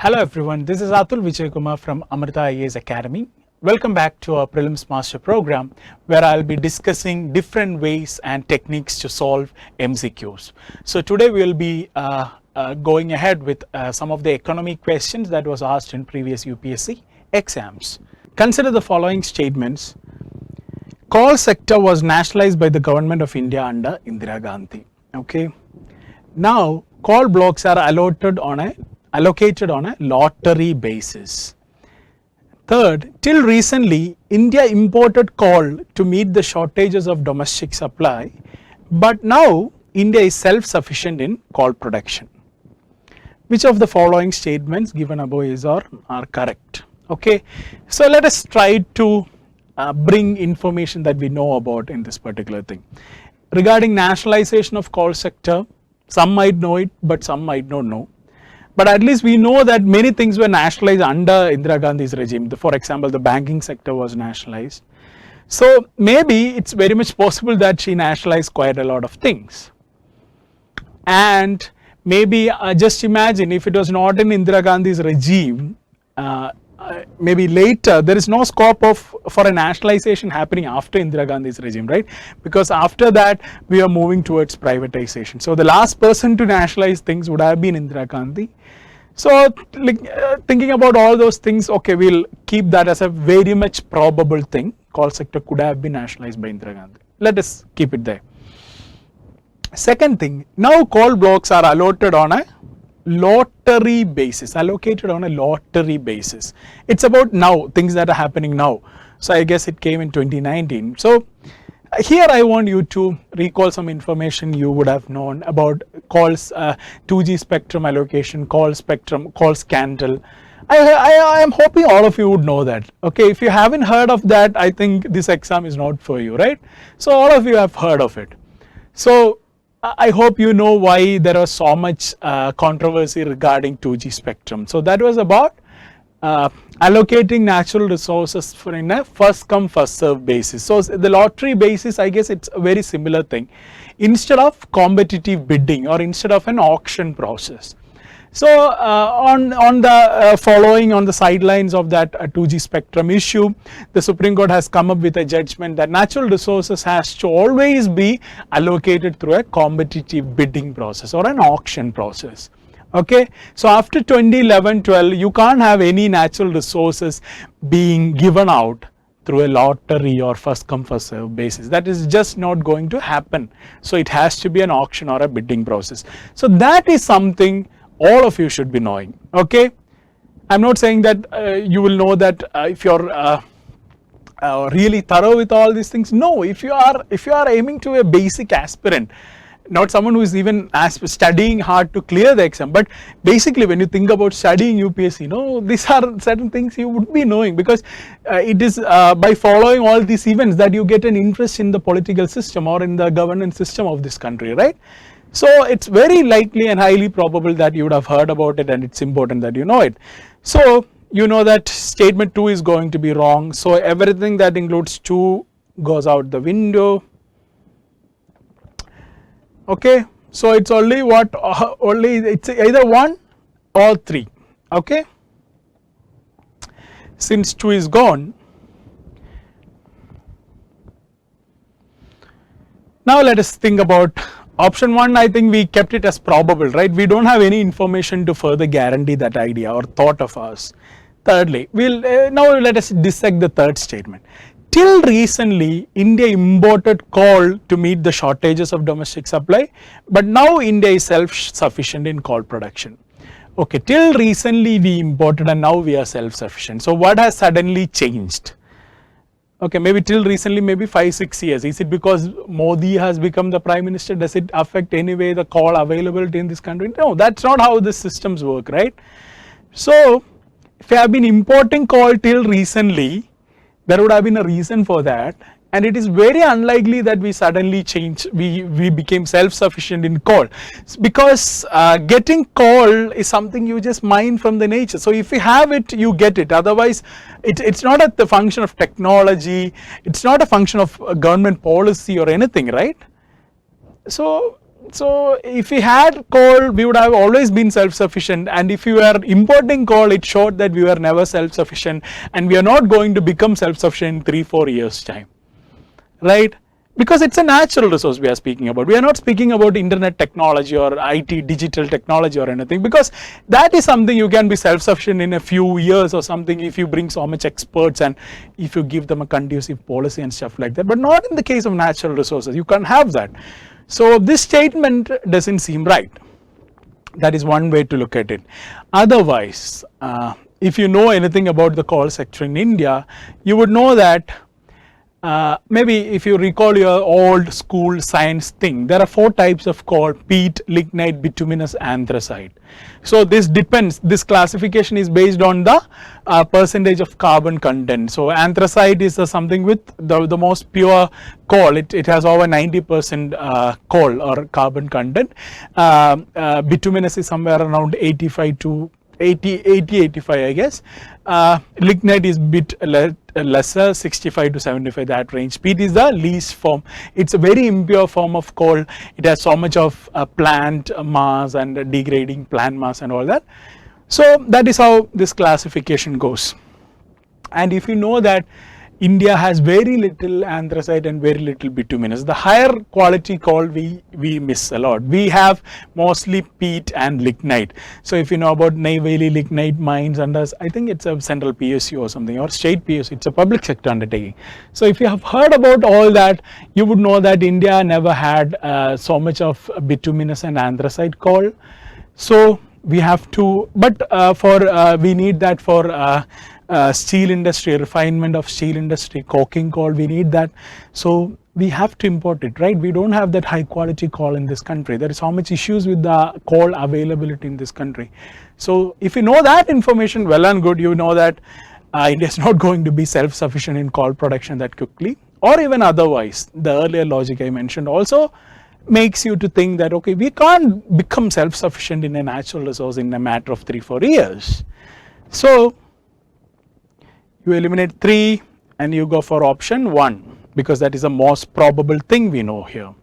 Hello everyone, this is Atul Vijay Kumar from Amrita IAS Academy. Welcome back to our Prelims Master Program where I'll be discussing different ways and techniques to solve MCQs. So today we'll be going ahead with some of the economic questions that was asked in previous UPSC exams. Consider the following statements. Coal sector was nationalized by the government of India under Indira Gandhi. Okay. Now coal blocks are allocated on a lottery basis. Third, till recently, India imported coal to meet the shortages of domestic supply, but now India is self-sufficient in coal production. Which of the following statements given above is or are correct? Okay, so let us try to bring information that we know about in this particular thing. Regarding nationalization of coal sector, some might know it, but some might not know. But at least we know that many things were nationalized under Indira Gandhi's regime. For example, the banking sector was nationalized. So maybe it's very much possible that she nationalized quite a lot of things. And maybe just imagine if it was not in Indira Gandhi's regime, maybe later there is no scope for a nationalization happening after Indira Gandhi's regime, right? Because after that we are moving towards privatization. So the last person to nationalize things would have been Indira Gandhi. So thinking about all those things, okay, we'll keep that as a very much probable thing. Coal sector could have been nationalized by Indira Gandhi. Let us keep it there. Second thing, now coal blocks are allotted on a lottery basis, allocated on a lottery basis. It's about now, things that are happening now. So I guess it came in 2019. So here I want you to recall some information you would have known about coal's 2G spectrum allocation, coal spectrum, coal scandal. I am hoping all of you would know that. Okay, if you haven't heard of that, I think this exam is not for you, right? So all of you have heard of it. So I hope you know why there was so much controversy regarding 2G spectrum. So that was about allocating natural resources in a first come first serve basis. So the lottery basis, I guess it's a very similar thing. Instead of competitive bidding or instead of an auction process. So on the sidelines of that 2G spectrum issue, the Supreme Court has come up with a judgment that natural resources has to always be allocated through a competitive bidding process or an auction process. Okay, so after 2011-12, you can't have any natural resources being given out through a lottery or first come first serve basis. That is just not going to happen. So it has to be an auction or a bidding process. So that is something all of you should be knowing. Okay, I'm not saying that you will know that if you're really thorough with all these things. No, if you are aiming to a basic aspirant, not someone who is even studying hard to clear the exam, but basically when you think about studying UPSC, these are certain things you would be knowing, because it is by following all these events that you get an interest in the political system or in the governance system of this country, right? So it's very likely and highly probable that you would have heard about it, and it's important that you know it. So you know that statement 2 is going to be wrong. So everything that includes 2 goes out the window. Okay, so it's only it's either 1 or 3. Okay, since 2 is gone, now let us think about option 1. I think we kept it as probable, right? We don't have any information to further guarantee that idea or thought of ours. Thirdly, now let us dissect the third statement. Till recently, India imported coal to meet the shortages of domestic supply, but now India is self-sufficient in coal production. Okay, till recently we imported and now we are self-sufficient. So what has suddenly changed? Okay, maybe till recently, maybe 5-6 years. Is it because Modi has become the prime minister? Does it affect any way the coal availability in this country? No, that's not how the systems work, right? So if you have been importing coal till recently, there would have been a reason for that, and it is very unlikely that we suddenly change, we became self-sufficient in coal, because getting coal is something you just mine from the nature. So if you have it, you get it. Otherwise it's not a function of technology, it's not a function of government policy or anything, right? So So if we had coal, we would have always been self-sufficient, and if we were importing coal, it showed that we were never self-sufficient, and we are not going to become self-sufficient in 3-4 years time, right? Because it's a natural resource we are speaking about. We are not speaking about internet technology or IT digital technology or anything, because that is something you can be self-sufficient in a few years or something if you bring so much experts and if you give them a conducive policy and stuff like that, but not in the case of natural resources. You can't have that. So this statement doesn't seem right. That is one way to look at it. Otherwise, if you know anything about the coal sector in India, you would know that maybe if you recall your old school science thing, there are 4 types of coal: peat, lignite, bituminous, anthracite. So this depends, this classification is based on the percentage of carbon content. So anthracite is something with the most pure coal, it has over 90% coal or carbon content. Bituminous is somewhere around 85 to 85 I guess. Lignite is bit lesser, 65 to 75, that range. Peat is the least form. It's a very impure form of coal. It has so much of plant mass and degrading plant mass and all that. So that is how this classification goes. And if you know that India has very little anthracite and very little bituminous, the higher quality coal we miss a lot. We have mostly peat and lignite. So if you know about Neyveli lignite mines under, I think it's a central PSU or something, or state PSU, it's a public sector undertaking. So if you have heard about all that, you would know that India never had so much of bituminous and anthracite coal. So we have to, but we need that for steel industry, refinement of steel industry, coking coal, we need that. So we have to import it, right? We don't have that high quality coal in this country. There is so much issues with the coal availability in this country. So if you know that information, well and good, you know that India is not going to be self-sufficient in coal production that quickly, or even otherwise. The earlier logic I mentioned also makes you to think that, okay, we can't become self-sufficient in a natural resource in a matter of 3-4 years. So you eliminate 3 and you go for option 1, because that is the most probable thing we know here.